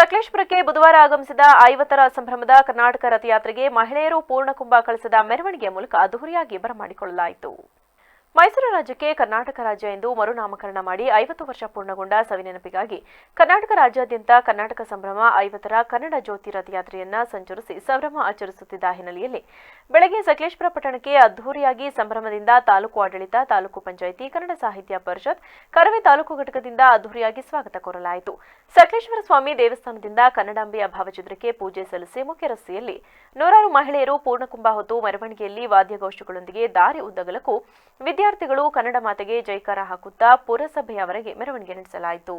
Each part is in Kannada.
ಸಕಲೇಶಪುರಕ್ಕೆ ಬುಧವಾರ ಆಗಮಿಸಿದ 50ರ ಸಂಭ್ರಮದ ಕರ್ನಾಟಕ ರಥಯಾತ್ರೆಗೆ ಮಹಿಳೆಯರು ಪೂರ್ಣಕುಂಭ ಕಳಿಸಿದ ಮೆರವಣಿಗೆ ಮೂಲಕ ಅದ್ದೂರಿಯಾಗಿ ಬರಮಾಡಿಕೊಳ್ಳಲಾಯಿತು. ಮೈಸೂರು ರಾಜ್ಯಕ್ಕೆ ಕರ್ನಾಟಕ ರಾಜ್ಯ ಎಂದು ಮರುನಾಮಕರಣ ಮಾಡಿ 50 ವರ್ಷ ಪೂರ್ಣಗೊಂಡ ಸವಿನೆನಪಿಗಾಗಿ ಕರ್ನಾಟಕ ರಾಜ್ಯಾದ್ಯಂತ ಕರ್ನಾಟಕ ಸಂಭ್ರಮ 50ರ ಕನ್ನಡ ಜ್ಯೋತಿ ರಥಯಾತ್ರೆಯನ್ನ ಸಂಚರಿಸಿ ಸಂಭ್ರಮ ಆಚರಿಸುತ್ತಿದ್ದ ಹಿನ್ನೆಲೆಯಲ್ಲಿ ಬೆಳಗ್ಗೆ ಸಕಲೇಶಪುರ ಪಟ್ಟಣಕ್ಕೆ ಅದ್ದೂರಿಯಾಗಿ ಸಂಭ್ರಮದಿಂದ ತಾಲೂಕು ಆಡಳಿತ, ತಾಲೂಕು ಪಂಚಾಯಿತಿ, ಕನ್ನಡ ಸಾಹಿತ್ಯ ಪರಿಷತ್, ಕರವೇ ತಾಲೂಕು ಘಟಕದಿಂದ ಅದ್ದೂರಿಯಾಗಿ ಸ್ವಾಗತ ಕೋರಲಾಯಿತು. ಸಕಲೇಶ್ವರ ಸ್ವಾಮಿ ದೇವಸ್ಥಾನದಿಂದ ಕನ್ನಡಾಂಬೆಯ ಭಾವಚಿತ್ರಕ್ಕೆ ಪೂಜೆ ಸಲ್ಲಿಸಿ ಮುಖ್ಯ ರಸ್ತೆಯಲ್ಲಿ ನೂರಾರು ಮಹಿಳೆಯರು ಪೂರ್ಣಕುಂಭ ಹೊತ್ತು ಮೆರವಣಿಗೆಯಲ್ಲಿ ವಾದ್ಯಗೋಷ್ಠಿಗಳೊಂದಿಗೆ ದಾರಿ ಉದ್ದಗಲಕ್ಕೂ ವಿದ್ಯಾರ್ಥಿಗಳು ಕನ್ನಡ ಮಾತೆಗೆ ಜೈಕಾರ ಹಾಕುತ್ತಾ ಪುರಸಭೆಯವರೆಗೆ ಮೆರವಣಿಗೆ ನಡೆಸಲಾಯಿತು.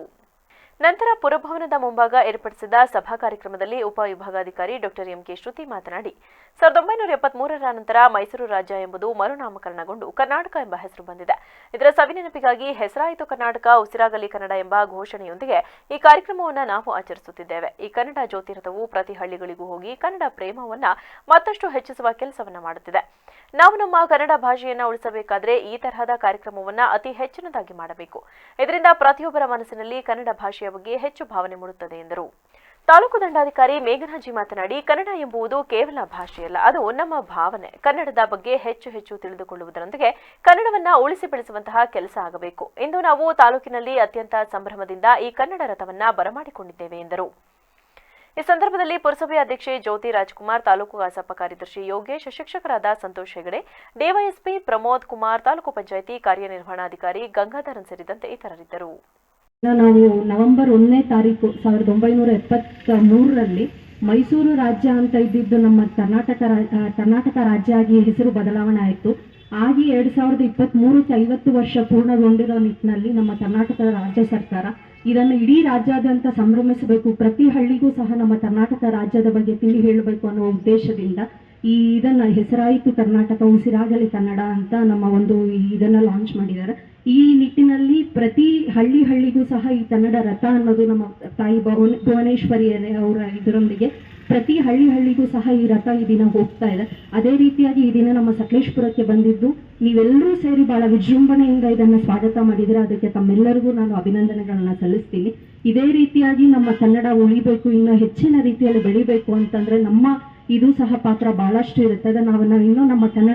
ನಂತರ ಪುರಭವನದ ಮುಂಭಾಗ ಏರ್ಪಡಿಸಿದ ಸಭಾ ಕಾರ್ಯಕ್ರಮದಲ್ಲಿ ಉಪವಿಭಾಗಾಧಿಕಾರಿ ಡಾ ಎಂಕೆ ಶ್ರುತಿ ಮಾತನಾಡಿ 1973ರ ನಂತರ ಮೈಸೂರು ರಾಜ್ಯ ಎಂಬುದು ಮರುನಾಮಕರಣಗೊಂಡು ಕರ್ನಾಟಕ ಎಂಬ ಹೆಸರು ಬಂದಿದೆ. ಇದರ ಸವಿನೆನಪಿಗಾಗಿ ಹೆಸರಾಯಿತು ಕರ್ನಾಟಕ, ಉಸಿರಾಗಲಿ ಕನ್ನಡ ಎಂಬ ಘೋಷಣೆಯೊಂದಿಗೆ ಈ ಕಾರ್ಯಕ್ರಮವನ್ನು ನಾವು ಆಚರಿಸುತ್ತಿದ್ದೇವೆ. ಈ ಕನ್ನಡ ಜ್ಯೋತಿ ರಥವು ಪ್ರತಿ ಹಳ್ಳಿಗಳಿಗೂ ಹೋಗಿ ಕನ್ನಡ ಪ್ರೇಮವನ್ನ ಮತ್ತಷ್ಟು ಹೆಚ್ಚಿಸುವ ಕೆಲಸವನ್ನ ಮಾಡುತ್ತಿದೆ. ನಾವು ನಮ್ಮ ಕನ್ನಡ ಭಾಷೆಯನ್ನು ಉಳಿಸಬೇಕಾದ್ರೆ ಈ ತರಹದ ಕಾರ್ಯಕ್ರಮವನ್ನು ಅತಿ ಹೆಚ್ಚಿನದಾಗಿ ಮಾಡಬೇಕು. ಇದರಿಂದ ಪ್ರತಿಯೊಬ್ಬರ ಮನಸ್ಸಿನಲ್ಲಿ ಕನ್ನಡ ಭಾಷೆಯ ಬಗ್ಗೆ ಹೆಚ್ಚು ಭಾವನೆ ಮೂಡುತ್ತದೆ ಎಂದರು. ತಾಲೂಕು ದಂಡಾಧಿಕಾರಿ ಮೇಘನಾಜಿ ಮಾತನಾಡಿ, ಕನ್ನಡ ಎಂಬುದು ಕೇವಲ ಭಾಷೆಯಲ್ಲ, ಅದು ನಮ್ಮ ಭಾವನೆ. ಕನ್ನಡದ ಬಗ್ಗೆ ಹೆಚ್ಚು ತಿಳಿದುಕೊಳ್ಳುವುದರೊಂದಿಗೆ ಕನ್ನಡವನ್ನ ಉಳಿಸಿ ಬೆಳೆಸುವಂತಹ ಕೆಲಸ ಆಗಬೇಕು. ಇಂದು ನಾವು ತಾಲೂಕಿನಲ್ಲಿ ಅತ್ಯಂತ ಸಂಭ್ರಮದಿಂದ ಈ ಕನ್ನಡ ರಥವನ್ನ ಬರಮಾಡಿಕೊಂಡಿದ್ದೇವೆ ಎಂದರು. ಈ ಸಂದರ್ಭದಲ್ಲಿ ಪುರಸಭೆ ಅಧ್ಯಕ್ಷೆ ಜ್ಯೋತಿ ರಾಜ್ಕುಮಾರ್, ತಾಲೂಕು ಕಸಾಪ ಕಾರ್ಯದರ್ಶಿ ಯೋಗೇಶ್, ಶಿಕ್ಷಕರಾದ ಸಂತೋಷ್ ಹೆಗಡೆ, ಡಿವೈಎಸ್ಪಿ ಪ್ರಮೋದ್ ಕುಮಾರ್, ತಾಲೂಕು ಪಂಚಾಯಿತಿ ಕಾರ್ಯನಿರ್ವಹಣಾಧಿಕಾರಿ ಗಂಗಾಧರನ್ ಸೇರಿದಂತೆ ಇತರರಿದ್ದರು. ನಾವು ನವೆಂಬರ್ 1ನೇ ತಾರೀಕು 1973ರಲ್ಲಿ ಮೈಸೂರು ರಾಜ್ಯ ಅಂತ ಇದ್ದಿದ್ದು ನಮ್ಮ ಕರ್ನಾಟಕ ರಾಜ್ಯ ಆಗಿ ಹೆಸರು ಬದಲಾವಣೆ ಆಯಿತು. ಆಗಿ 2023ಕ್ಕೆ 50 ವರ್ಷ ಪೂರ್ಣಗೊಂಡಿರೋ ನಿಟ್ಟಿನಲ್ಲಿ ನಮ್ಮ ಕರ್ನಾಟಕದ ರಾಜ್ಯ ಸರ್ಕಾರ ಇದನ್ನು ಇಡೀ ರಾಜ್ಯಾದ್ಯಂತ ಸಂಭ್ರಮಿಸಬೇಕು, ಪ್ರತಿ ಹಳ್ಳಿಗೂ ಸಹ ನಮ್ಮ ಕರ್ನಾಟಕ ರಾಜ್ಯದ ಬಗ್ಗೆ ತಿಳಿ ಹೇಳಬೇಕು ಅನ್ನೋ ಉದ್ದೇಶದಿಂದ ಇದನ್ನ ಹೆಸರಾಯಿತು ಕರ್ನಾಟಕ, ಉಸಿರಾಗಲಿ ಕನ್ನಡ ಅಂತ ನಮ್ಮ ಒಂದು ಇದನ್ನ ಲಾಂಚ್ ಮಾಡಿದ್ದಾರೆ. ಈ ನಿಟ್ಟಿನಲ್ಲಿ ಪ್ರತಿ ಹಳ್ಳಿಗೂ ಸಹ ಈ ಕನ್ನಡ ರಥ ಅನ್ನೋದು ನಮ್ಮ ತಾಯಿ ಭುವನೇಶ್ವರಿ ಅವರ ಇದರೊಂದಿಗೆ ಪ್ರತಿ ಹಳ್ಳಿಗೂ ಸಹ ಈ ರಥ ಈ ದಿನ ಹೋಗ್ತಾ ಇದೆ. ಅದೇ ರೀತಿಯಾಗಿ ಈ ದಿನ ನಮ್ಮ ಸಕಲೇಶಪುರಕ್ಕೆ ಬಂದಿದ್ದು ನೀವೆಲ್ಲರೂ ಸೇರಿ ಬಹಳ ವಿಜೃಂಭಣೆಯಿಂದ ಇದನ್ನು ಸ್ವಾಗತ ಮಾಡಿದರೆ ಅದಕ್ಕೆ ತಮ್ಮೆಲ್ಲರಿಗೂ ನಾನು ಅಭಿನಂದನೆಗಳನ್ನ ಸಲ್ಲಿಸ್ತೀನಿ. ಇದೇ ರೀತಿಯಾಗಿ ನಮ್ಮ ಕನ್ನಡ ಉಳಿಬೇಕು, ಇನ್ನು ಹೆಚ್ಚಿನ ರೀತಿಯಲ್ಲಿ ಬೆಳಿಬೇಕು ಅಂತಂದ್ರೆ ನಮ್ಮ ಇದು ಸಹ ಪಾತ್ರ ಬಹಳಷ್ಟು ಇರುತ್ತದೆ. ನಾವು ಇನ್ನೂ ನಮ್ಮ ಕನ್ನಡ